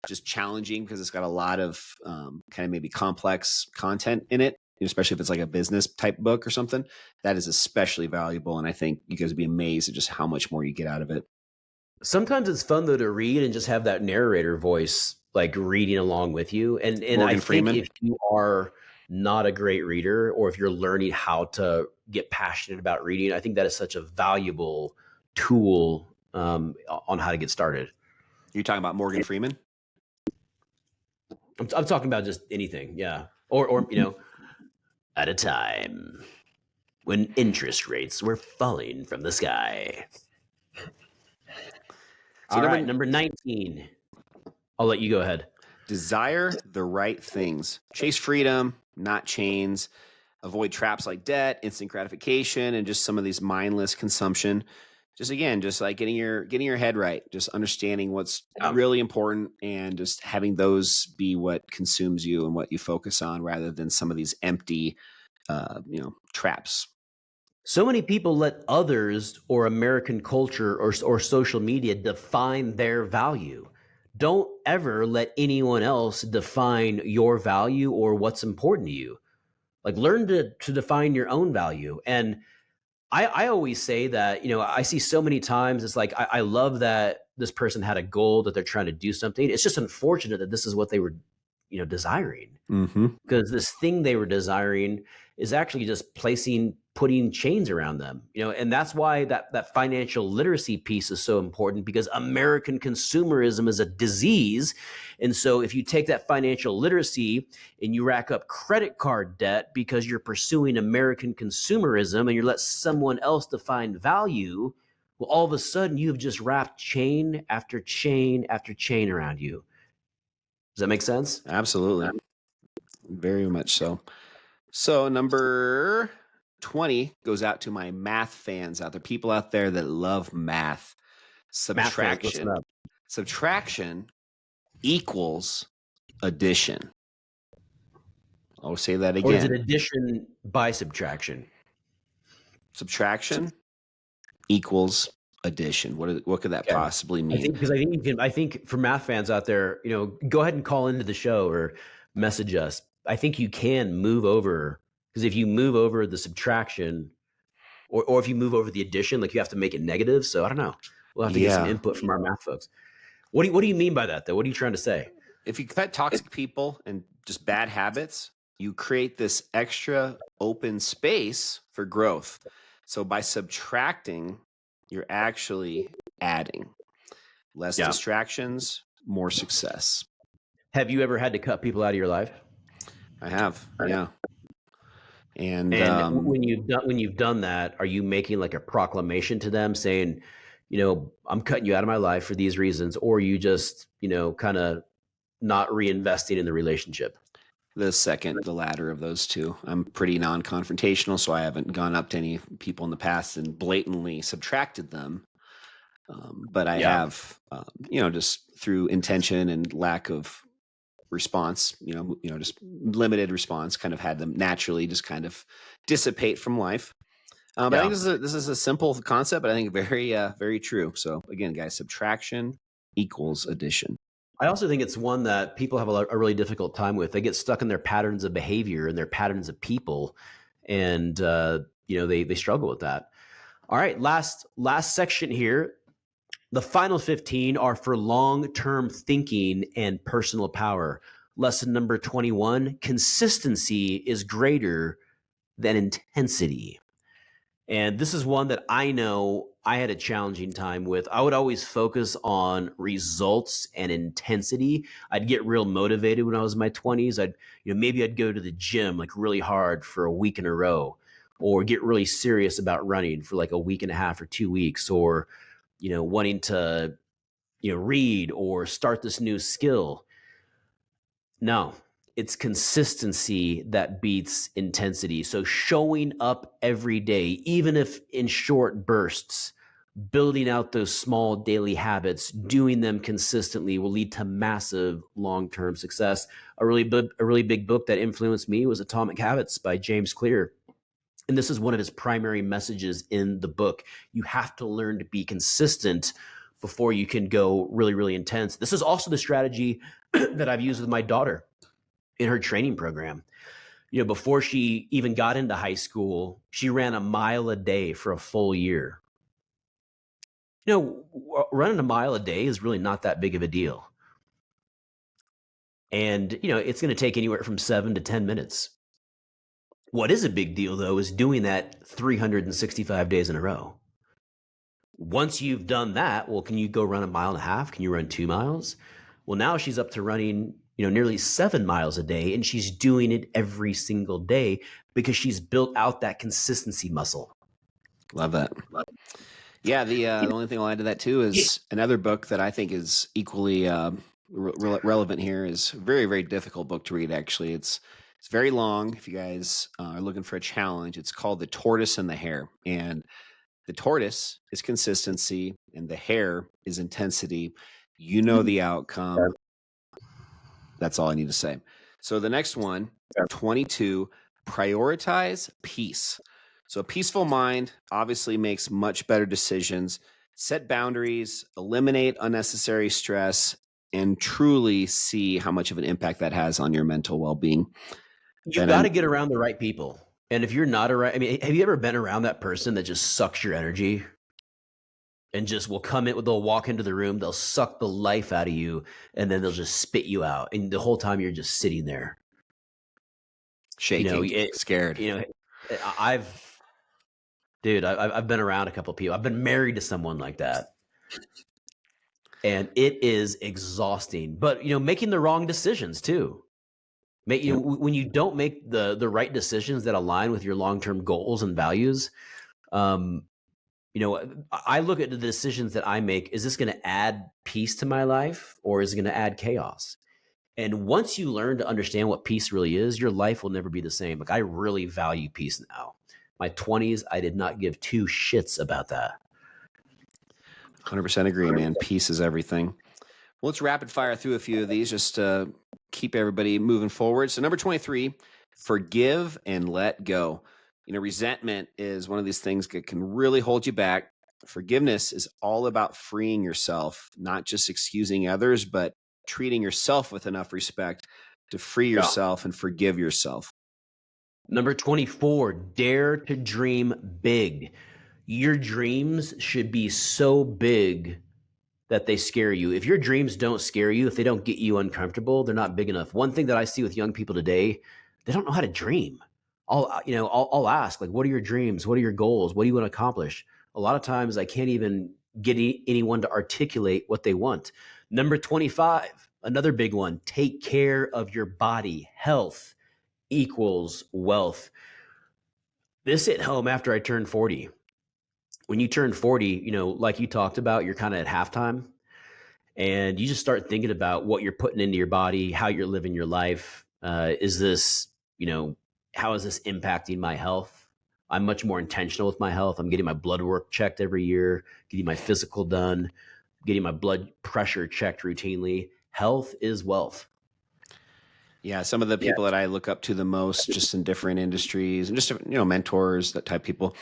just challenging because it's got a lot of kind of maybe complex content in it, especially if it's like a business type book or something, that is especially valuable. And I think you guys would be amazed at just how much more you get out of it. Sometimes it's fun though to read and just have that narrator voice like reading along with you. And I Morgan think Freeman. if you are not a great reader, or if you're learning how to get passionate about reading, I think that is such a valuable tool on how to get started. You're talking about Morgan Freeman? I'm talking about just anything, yeah. Or at a time when interest rates were falling from the sky. So All right, number 19. I'll let you go ahead. desire the right things. Chase freedom, not chains. Avoid traps like debt, instant gratification, and just some of these mindless consumption. Just again, just like getting your head right, just understanding what's really important, and just having those be what consumes you and what you focus on, rather than some of these empty, traps. So many people let others or American culture or social media define their value. Don't ever let anyone else define your value or what's important to you. Like learn to define your own value. And I always say that, I see so many times it's like, I love that this person had a goal that they're trying to do something. It's just unfortunate that this is what they were, desiring, Mm-hmm. because this thing they were desiring is actually just putting chains around them, and that's why that financial literacy piece is so important, because American consumerism is a disease. And so if you take that financial literacy and you rack up credit card debt because you're pursuing American consumerism and you let someone else define value, well, all of a sudden you've just wrapped chain after chain after chain around you. Does that make sense? Absolutely, very much so. So number 20 goes out to my math fans out there, people out there that love math. Math fans, listen Subtraction. up. Subtraction equals addition. I'll say that Or is it again. addition by subtraction? Subtraction equals addition. What could that Okay. possibly I mean? think because I think for math fans out there, go ahead and call into the show or message us. I think you can move over, because if you move over the subtraction, or if you move over the addition, like you have to make it negative. So I don't know. We'll have to get some Yeah. input from our math folks. What do you mean by that though? What are you trying to say? If you cut toxic people and just bad habits, you create this extra open space for growth. So by subtracting, you're actually adding less Yeah. distractions, more success. Have you ever had to cut people out of your life? I have, yeah. And And when you've done that, are you making like a proclamation to them saying, I'm cutting you out of my life for these reasons, or you just, kind of not reinvesting in the relationship? the latter of those two. I'm pretty non-confrontational, so I haven't gone up to any people in the past and blatantly subtracted them. But I Yeah. have, just through intention and lack of response, just limited response, kind of had them naturally just kind of dissipate from life. But I think this is a simple concept, but I think very, very true. So again, guys, subtraction equals addition. I also think it's one that people have a really difficult time with. They get stuck in their patterns of behavior and their patterns of people, and they struggle with that. All right, last section here. The final 15 are for long-term thinking and personal power. Lesson number 21: consistency is greater than intensity. And this is one that I know I had a challenging time with. I would always focus on results and intensity. I'd get real motivated when I was in my 20s. Maybe I'd go to the gym like really hard for a week in a row, or get really serious about running for like a week and a half or 2 weeks, or, wanting to, read or start this new skill. No, it's consistency that beats intensity. So showing up every day, even if in short bursts, building out those small daily habits, doing them consistently will lead to massive long-term success. A really big book that influenced me was Atomic Habits by James Clear. And this is one of his primary messages in the book. You have to learn to be consistent before you can go really, really intense. This is also the strategy that I've used with my daughter in her training program. Before she even got into high school, she ran a mile a day for a full year. Running a mile a day is really not that big of a deal. And, it's going to take anywhere from 7 to 10 minutes. What is a big deal, though, is doing that 365 days in a row. Once you've done that, well, can you go run a mile and a half? Can you run 2 miles? Well, now she's up to running, nearly 7 miles a day, and she's doing it every single day because she's built out that consistency muscle. Love that. Yeah, the only thing I'll add to that too is another book that I think is equally relevant here is a very, very difficult book to read. Actually, it's very long. If you guys are looking for a challenge, it's called The Tortoise and the Hare. And the tortoise is consistency, and the hare is intensity. You know the outcome. That's all I need to say. So the next one, 22, prioritize peace. So a peaceful mind obviously makes much better decisions, set boundaries, eliminate unnecessary stress, and truly see how much of an impact that has on your mental well-being. You've got to get around the right people. And if you're not around, have you ever been around that person that just sucks your energy and just will come in, they'll walk into the room, they'll suck the life out of you, and then they'll just spit you out. And the whole time you're just sitting there. Shaking, scared. I've been around a couple of people. I've been married to someone like that. And it is exhausting. But, making the wrong decisions too. When you don't make the right decisions that align with your long-term goals and values, I look at the decisions that I make. Is this going to add peace to my life, or is it going to add chaos? And once you learn to understand what peace really is, your life will never be the same. Like, I really value peace now. My 20s, I did not give two shits about that. 100% agree, man. Peace is everything. Well, let's rapid fire through a few of these just to keep everybody moving forward. So number 23, forgive and let go. Resentment is one of these things that can really hold you back. Forgiveness is all about freeing yourself, not just excusing others, but treating yourself with enough respect to free yourself and forgive yourself. Number 24, dare to dream big. Your dreams should be so big that they scare you. If your dreams don't scare you, if they don't get you uncomfortable, they're not big enough. One thing that I see with young people today, they don't know how to dream. I'll ask, like, what are your dreams? What are your goals? What do you want to accomplish? A lot of times I can't even get anyone to articulate what they want. Number 25, another big one, take care of your body. Health equals wealth. This hit home after I turned 40. When you turn 40, like you talked about, you're kind of at halftime, and you just start thinking about what you're putting into your body, how you're living your life. Is this, how is this impacting my health? I'm much more intentional with my health. I'm getting my blood work checked every year, getting my physical done, getting my blood pressure checked routinely. Health is wealth. Yeah, some of the people that I look up to the most, just in different industries and just mentors, that type of people,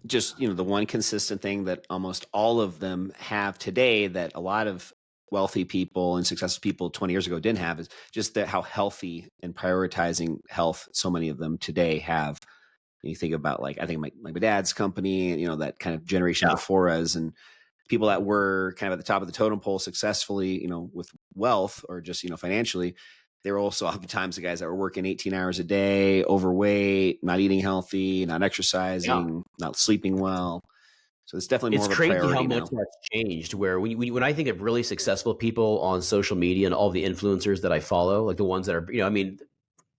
just the one consistent thing that almost all of them have today that a lot of wealthy people and successful people 20 years ago didn't have is just that how healthy and prioritizing health so many of them today have. And you think about, like, I think my dad's company, that kind of generation before us, and people that were kind of at the top of the totem pole successfully, with wealth or just, financially, they were also oftentimes the guys that were working 18 hours a day, overweight, not eating healthy, not exercising, not sleeping well. So it's definitely more It's of a crazy how priority much now. that's changed. Where when I think of really successful people on social media and all the influencers that I follow, like the ones that are, I mean,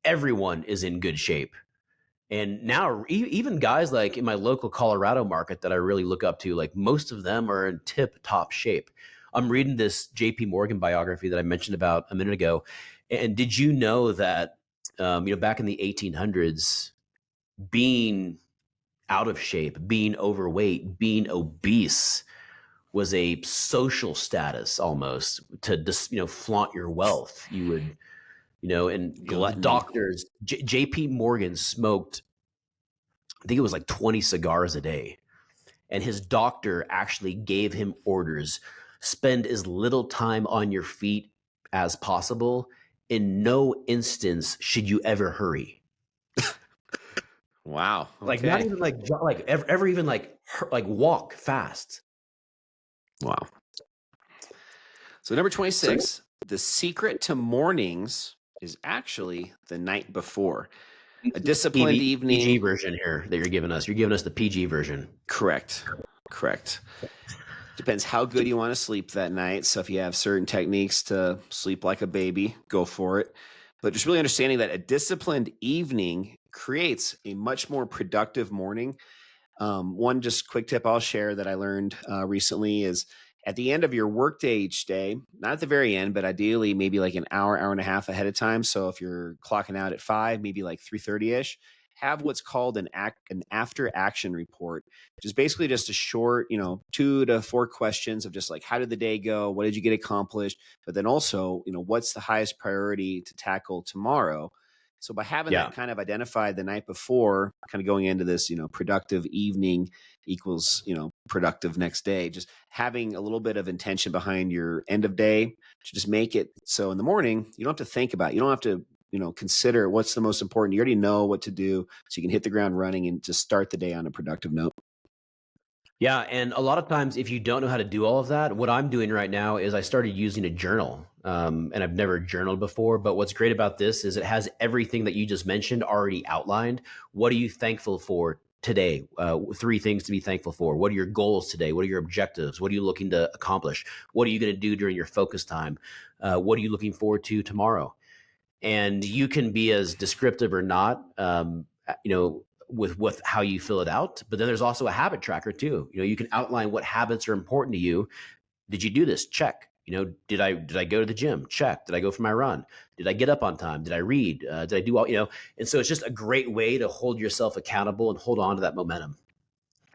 everyone is in good shape. And now, even guys like in my local Colorado market that I really look up to, like most of them are in tip top shape. I'm reading this JP Morgan biography that I mentioned about a minute ago. And did you know that, back in the 1800s, being out of shape, being overweight, being obese was a social status almost to just, flaunt your wealth. You would, and, the Gluttony. doctors, JP Morgan smoked, I think it was like 20 cigars a day. And his doctor actually gave him orders: spend as little time on your feet as possible. In no instance should you ever hurry. Wow. Like not Okay. even like ever even like walk fast. Wow. So number 26, the secret to mornings is actually the night before. A disciplined PG evening. version here that you're giving us. You're giving us the PG version. Correct. Correct. Depends how good you want to sleep that night. So if you have certain techniques to sleep like a baby, go for it. But just really understanding that a disciplined evening creates a much more productive morning. One just quick tip I'll share that I learned recently is at the end of your workday each day, not at the very end, but ideally maybe like an hour and a half ahead of time. So if you're clocking out at 5, maybe like 3:30 ish, have what's called an after action report, which is basically just a short, 2 to 4 questions of just like how did the day go, what did you get accomplished, but then also, what's the highest priority to tackle tomorrow. So by having Yeah. that kind of identified the night before, kind of going into this, productive evening equals, productive next day, just having a little bit of intention behind your end of day to just make it so in the morning, you don't have to think about it. You don't have to, consider what's the most important. You already know what to do so you can hit the ground running and just start the day on a productive note. Yeah, and a lot of times, if you don't know how to do all of that, what I'm doing right now is I started using a journal, and I've never journaled before. But what's great about this is it has everything that you just mentioned already outlined. What are you thankful for today? 3 things to be thankful for. What are your goals today? What are your objectives? What are you looking to accomplish? What are you going to do during your focus time? What are you looking forward to tomorrow? And you can be as descriptive or not, with how you fill it out. But then there's also a habit tracker too. You can outline what habits are important to you. Did you do this? Check. Did I go to the gym? Check. Did I go for my run? Did I get up on time? Did I read? Did I do all? And so it's just a great way to hold yourself accountable and hold on to that momentum.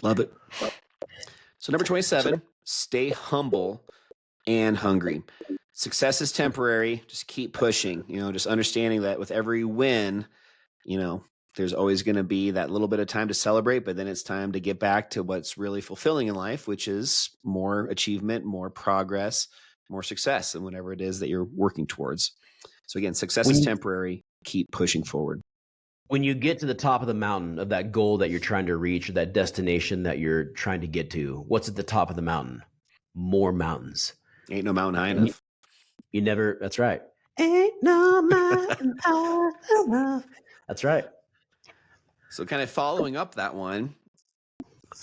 Love it. So number 27, stay humble and hungry. Success is temporary. Just keep pushing, just understanding that with every win, there's always going to be that little bit of time to celebrate, but then it's time to get back to what's really fulfilling in life, which is more achievement, more progress, more success, and whatever it is that you're working towards. So again, success is temporary. Keep pushing forward. When you get to the top of the mountain of that goal that you're trying to reach, or that destination that you're trying to get to, what's at the top of the mountain? More mountains. Ain't no mountain high enough. You never, that's right. Ain't no mountain high enough. That's right. So kind of following up that one,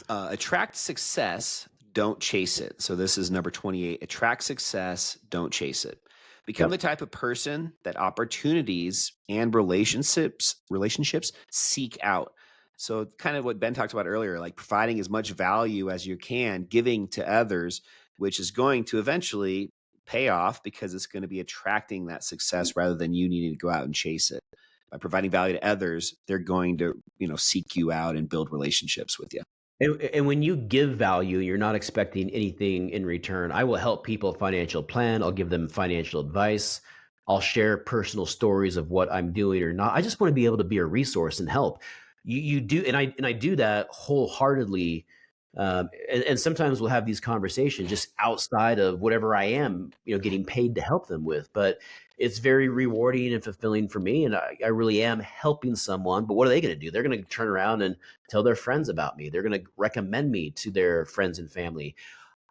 attract success, don't chase it. So this is number 28. Attract success, don't chase it. Become the type of person that opportunities and relationships seek out. So kind of what Ben talked about earlier, like providing as much value as you can, giving to others, which is going to eventually pay off because it's going to be attracting that success rather than you needing to go out and chase it. By providing value to others, they're going to, seek you out and build relationships with you. And when you give value, you're not expecting anything in return. I will help people financial plan. I'll give them financial advice. I'll share personal stories of what I'm doing or not. I just want to be able to be a resource and help. You do, and I do that wholeheartedly. And sometimes we'll have these conversations just outside of whatever I am, getting paid to help them with. But it's very rewarding and fulfilling for me. And I really am helping someone. But what are they going to do? They're going to turn around and tell their friends about me. They're going to recommend me to their friends and family.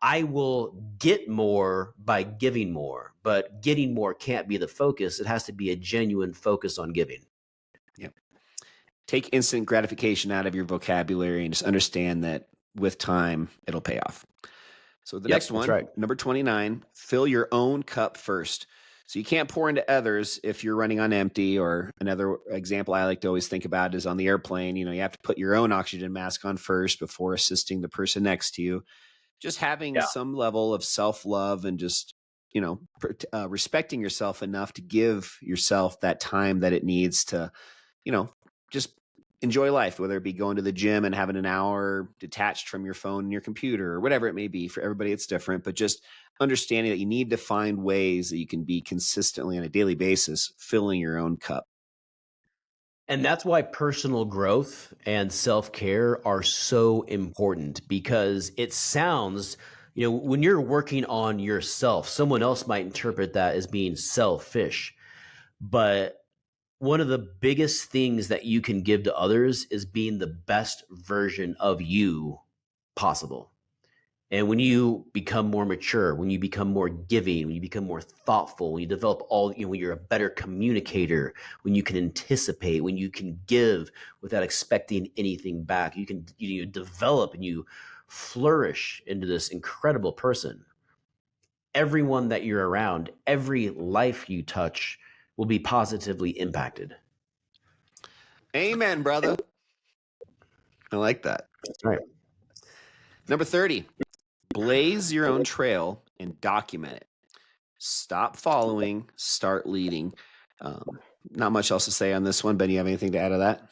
I will get more by giving more, but getting more can't be the focus. It has to be a genuine focus on giving. Yep. Take instant gratification out of your vocabulary and just understand that with time, it'll pay off. So the Yep, next that's one, right. number 29, fill your own cup first. So you can't pour into others if you're running on empty. Or another example I like to always think about is on the airplane. You have to put your own oxygen mask on first before assisting the person next to you. Just having Yeah. some level of self-love and just, respecting yourself enough to give yourself that time that it needs to, just enjoy life, whether it be going to the gym and having an hour detached from your phone and your computer or whatever it may be. For everybody, it's different, but just understanding that you need to find ways that you can be consistently on a daily basis filling your own cup. And that's why personal growth and self-care are so important, because it sounds, when you're working on yourself, someone else might interpret that as being selfish. But one of the biggest things that you can give to others is being the best version of you possible. And when you become more mature, when you become more giving, when you become more thoughtful, when you develop when you're a better communicator, when you can anticipate, when you can give without expecting anything back, you develop and you flourish into this incredible person. Everyone that you're around, every life you touch will be positively impacted. Amen, brother. I like that. That's right. Number 30, blaze your own trail and document it. Stop following, start leading. Not much else to say on this one. Ben, you have anything to add to that?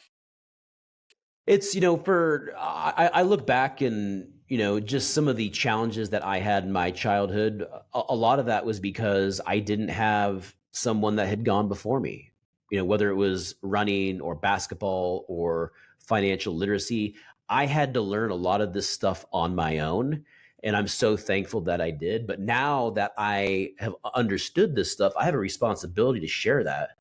It's, I look back and, just some of the challenges that I had in my childhood, a lot of that was because I didn't have someone that had gone before me, whether it was running or basketball or financial literacy. I had to learn a lot of this stuff on my own. And I'm so thankful that I did. But now that I have understood this stuff, I have a responsibility to share that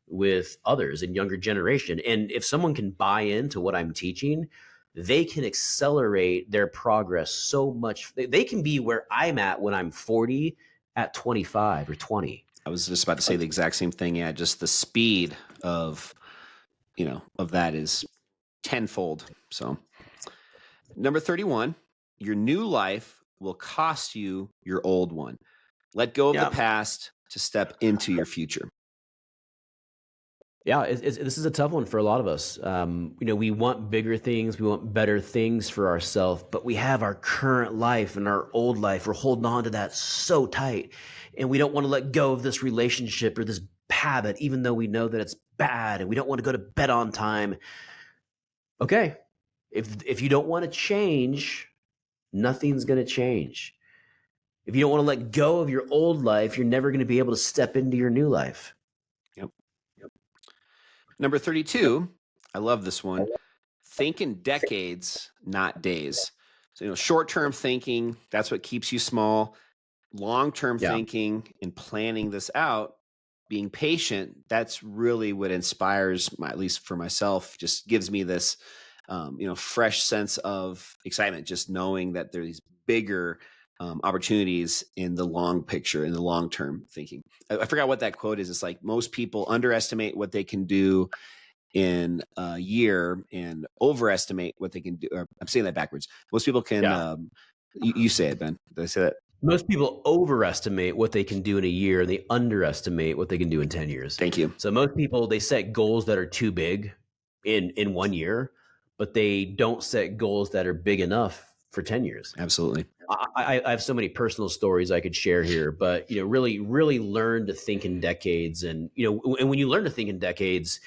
with others in younger generation. And if someone can buy into what I'm teaching, they can accelerate their progress so much. They can be where I'm at when I'm 40 at 25 or 20. I was just about to say the exact same thing. Yeah, just the speed of that is tenfold. So number 31, your new life will cost you your old one. Let go of the past to step into your future. Yeah, this is a tough one for a lot of us. We want bigger things, we want better things for ourselves, but we have our current life and our old life. We're holding on to that so tight, and we don't want to let go of this relationship or this habit, even though we know that it's bad, and we don't want to go to bed on time. Okay, if you don't want to change, nothing's going to change. If you don't want to let go of your old life, you're never going to be able to step into your new life. Yep. Number 32, I love this one. Think in decades, not days. So, short-term thinking, that's what keeps you small. Long-term thinking and planning this out, being patient, that's really what inspires at least for myself, just gives me this, fresh sense of excitement, just knowing that there's bigger opportunities in the long picture, in the long-term thinking. I forgot what that quote is. It's like most people underestimate what they can do in a year and overestimate what they can do. I'm saying that backwards. Most people can, you say it, Ben. Did I say that? Most people overestimate what they can do in a year, and they underestimate what they can do in 10 years. Thank you. So most people, they set goals that are too big in 1 year, but they don't set goals that are big enough for 10 years. Absolutely. I have so many personal stories I could share here, but really, really learn to think in decades. And and when you learn to think in decades,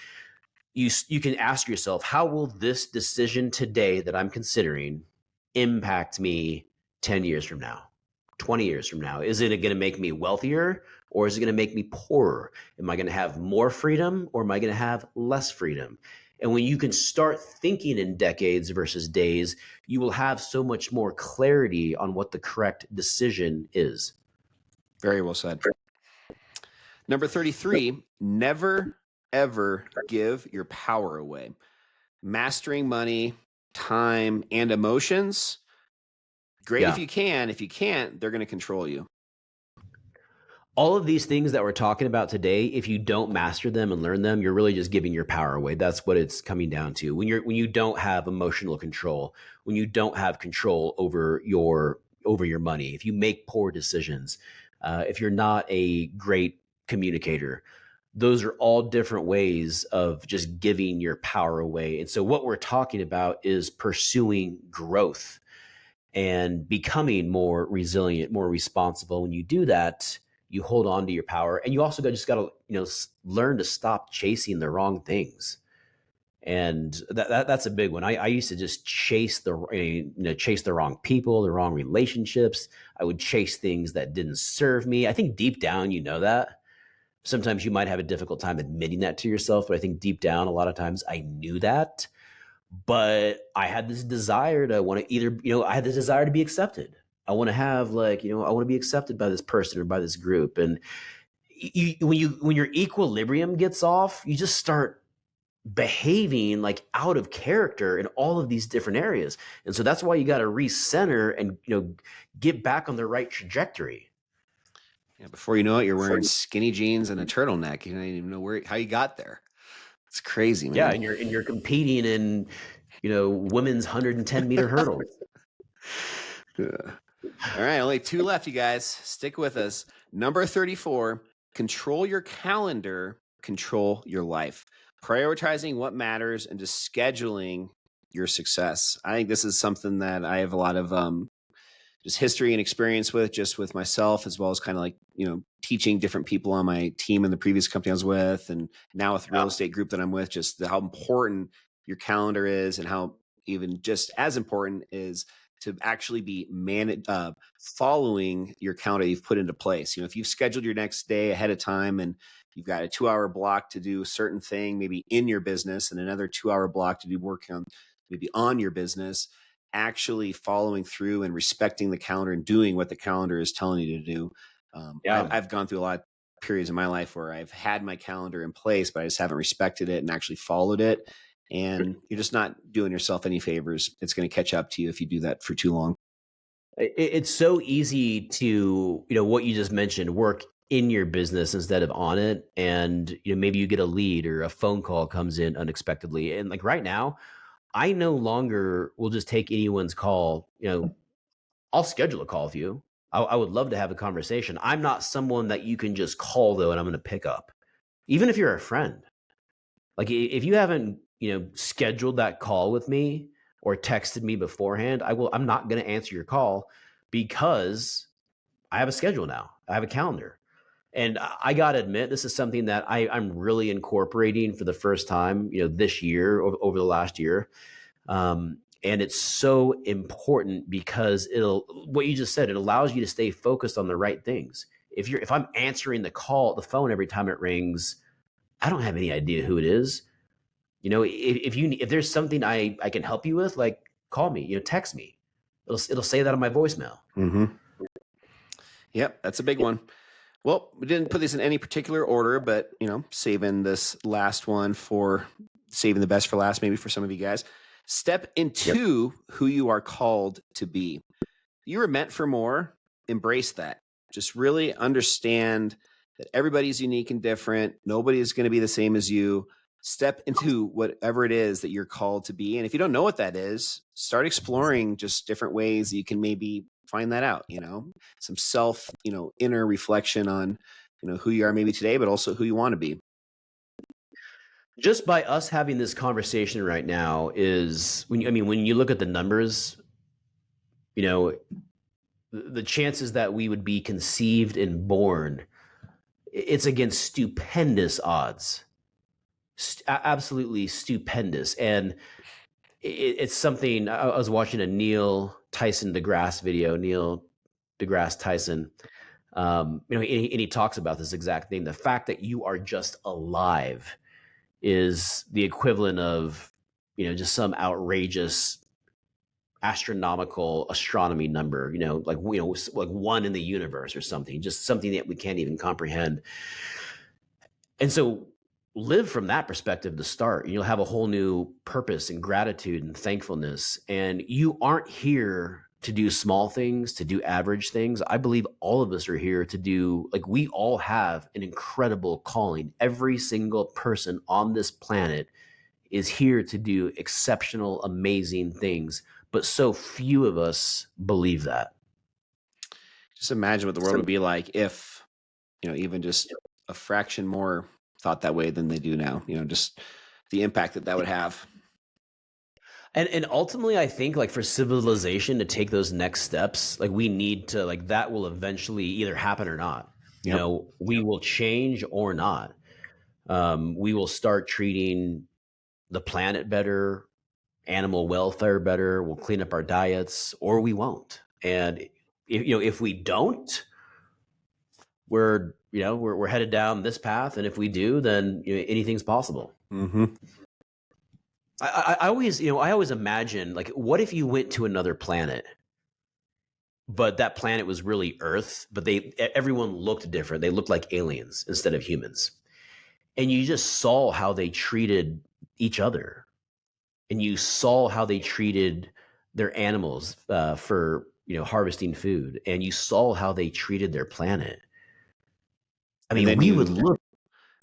you can ask yourself, how will this decision today that I'm considering impact me 10 years from now, 20 years from now? Is it going to make me wealthier, or is it going to make me poorer? Am I going to have more freedom, or am I going to have less freedom? And when you can start thinking in decades versus days, you will have so much more clarity on what the correct decision is. Very well said. Number 33, never, ever give your power away. Mastering money, time, and emotions. Great if you can. If you can't, they're going to control you. all of these things that we're talking about today, if you don't master them and learn them, you're really just giving your power away. That's what it's coming down to. When you don't have emotional control, when you don't have control over your money, if you make poor decisions, if you're not a great communicator, those are all different ways of just giving your power away. And so what we're talking about is pursuing growth and becoming more resilient, more responsible. When you do that, you hold on to your power, and you also just got to learn to stop chasing the wrong things. And that's a big one. I used to just chase chase the wrong people, the wrong relationships. I would chase things that didn't serve me. I think deep down, you know that. Sometimes you might have a difficult time admitting that to yourself, but I think deep down, a lot of times I knew that. But I had this desire to want to either, I had this desire to be accepted. I want to have I want to be accepted by this person or by this group. And when your equilibrium gets off, you just start behaving like out of character in all of these different areas. And so that's why you got to recenter and, get back on the right trajectory. Yeah, before you know it, you're wearing skinny jeans and a turtleneck. You don't even know how you got there. It's crazy, man. Yeah, and you're competing in, women's 110-meter hurdles. Yeah. All right, only 2 left, you guys. Stick with us. Number 34, control your calendar, control your life. Prioritizing what matters and just scheduling your success. I think this is something that I have a lot of just history and experience with, just with myself, as well as kind of like, teaching different people on my team in the previous company I was with, and now with the real estate group that I'm with, just how important your calendar is, and how even just as important is to actually be following your calendar you've put into place. If you've scheduled your next day ahead of time and you've got a 2-hour block to do a certain thing, maybe in your business, and another 2-hour block to do work on maybe on your business, actually following through and respecting the calendar and doing what the calendar is telling you to do. I've gone through a lot of periods in my life where I've had my calendar in place, but I just haven't respected it and actually followed it. And you're just not doing yourself any favors. It's going to catch up to you if you do that for too long. It's so easy to, what you just mentioned, work in your business instead of on it. And, maybe you get a lead or a phone call comes in unexpectedly. And like right now, I no longer will just take anyone's call. I'll schedule a call with you. I would love to have a conversation. I'm not someone that you can just call though, and I'm going to pick up, even if you're a friend. Like if you haven't, scheduled that call with me or texted me beforehand, I'm not going to answer your call because I have a schedule now. I have a calendar. And I got to admit, this is something that I'm really incorporating for the first time, this year, over the last year. And it's so important because what you just said, it allows you to stay focused on the right things. If I'm answering the phone every time it rings, I don't have any idea who it is. If there's something I can help you with, like call me, text me. It'll say that on my voicemail. Mm-hmm. Yep, that's a big one. Well, we didn't put these in any particular order, but saving this last one for saving the best for last, maybe for some of you guys. Step into who you are called to be. You were meant for more. Embrace that. Just really understand that everybody's unique and different. Nobody is going to be the same as you. Step into whatever it is that you're called to be. And if you don't know what that is, start exploring just different ways that you can maybe find that out, some self, inner reflection on, who you are maybe today, but also who you want to be. Just by us having this conversation right now is when you look at the numbers, the chances that we would be conceived and born, it's against stupendous odds. Absolutely stupendous. And it's something. I was watching a Neil deGrasse video, Neil deGrasse Tyson. And he talks about this exact thing. The fact that you are just alive is the equivalent of, just some outrageous astronomical astronomy number, like 1 in the universe or something, just something that we can't even comprehend. And so live from that perspective to start. You'll have a whole new purpose and gratitude and thankfulness. And you aren't here to do small things, to do average things. I believe all of us are here to do, like, we all have an incredible calling. Every single person on this planet is here to do exceptional, amazing things. But so few of us believe that. Just imagine what the world would be like if, even just a fraction more thought that way than they do now. Just the impact that would have. And ultimately, I think, like, for civilization to take those next steps, like, we need to, like, that will eventually either happen or not. Yep. We will change or not. We will start treating the planet better, animal welfare better. We'll clean up our diets, or we won't. And if we don't, we're headed down this path. And if we do, then anything's possible. Mm-hmm. I always imagine, like, what if you went to another planet, but that planet was really Earth, but everyone looked different. They looked like aliens instead of humans. And you just saw how they treated each other. And you saw how they treated their animals for harvesting food. And you saw how they treated their planet. I mean, we would look.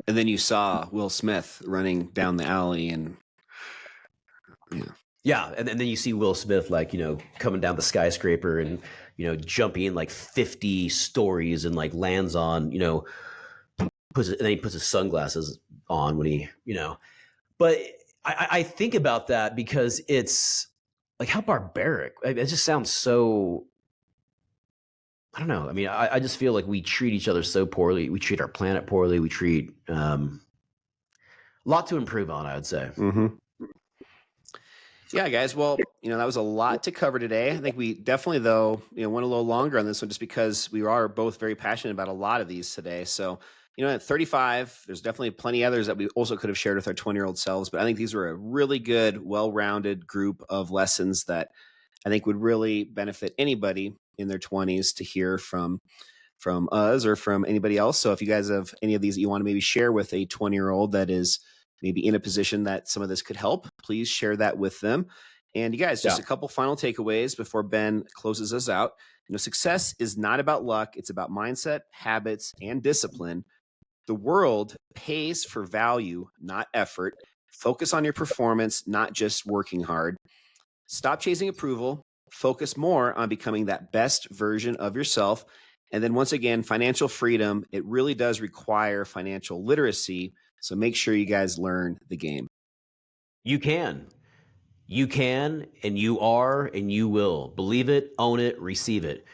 And then you saw Will Smith running down the alley and yeah, and then you see Will Smith, like, coming down the skyscraper and jumping like 50 stories and, like, lands on, and then he puts his sunglasses on when he, but I think about that because it's like, how barbaric. It just sounds so, I don't know. I mean, I just feel like we treat each other so poorly. We treat our planet poorly. We treat a lot to improve on, I would say. Mm-hmm. Yeah, guys. Well, that was a lot to cover today. I think we definitely, though, went a little longer on this one just because we are both very passionate about a lot of these today. So, at 35, there's definitely plenty others that we also could have shared with our 20-year-old selves. But I think these were a really good, well-rounded group of lessons that I think would really benefit anybody in their 20s to hear from us or from anybody else. So if you guys have any of these that you want to maybe share with a 20-year-old that is maybe in a position that some of this could help, please share that with them. And you guys, just a couple final takeaways before Ben closes us out. Success is not about luck. It's about mindset, habits, and discipline. The world pays for value, not effort. Focus on your performance, not just working hard. Stop chasing approval. Focus more on becoming that best version of yourself. And then once again, financial freedom, it really does require financial literacy. So make sure you guys learn the game. You can, and you are, and you will. Believe it, own it, receive it.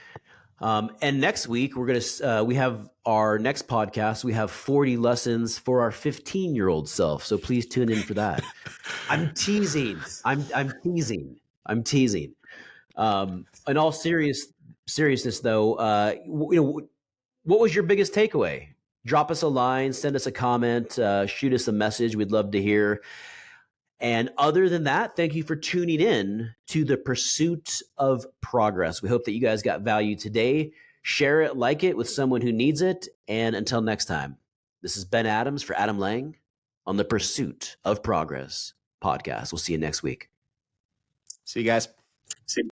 And next week, we have our next podcast. We have 40 lessons for our 15-year-old self. So please tune in for that. I'm teasing. I'm teasing. In all seriousness, though, what was your biggest takeaway? Drop us a line, send us a comment, shoot us a message. We'd love to hear. And other than that, thank you for tuning in to the Pursuit of Progress. We hope that you guys got value today. Share it, like it with someone who needs it. And until next time, this is Ben Adams for Adam Lang on the Pursuit of Progress podcast. We'll see you next week. See you guys. See you.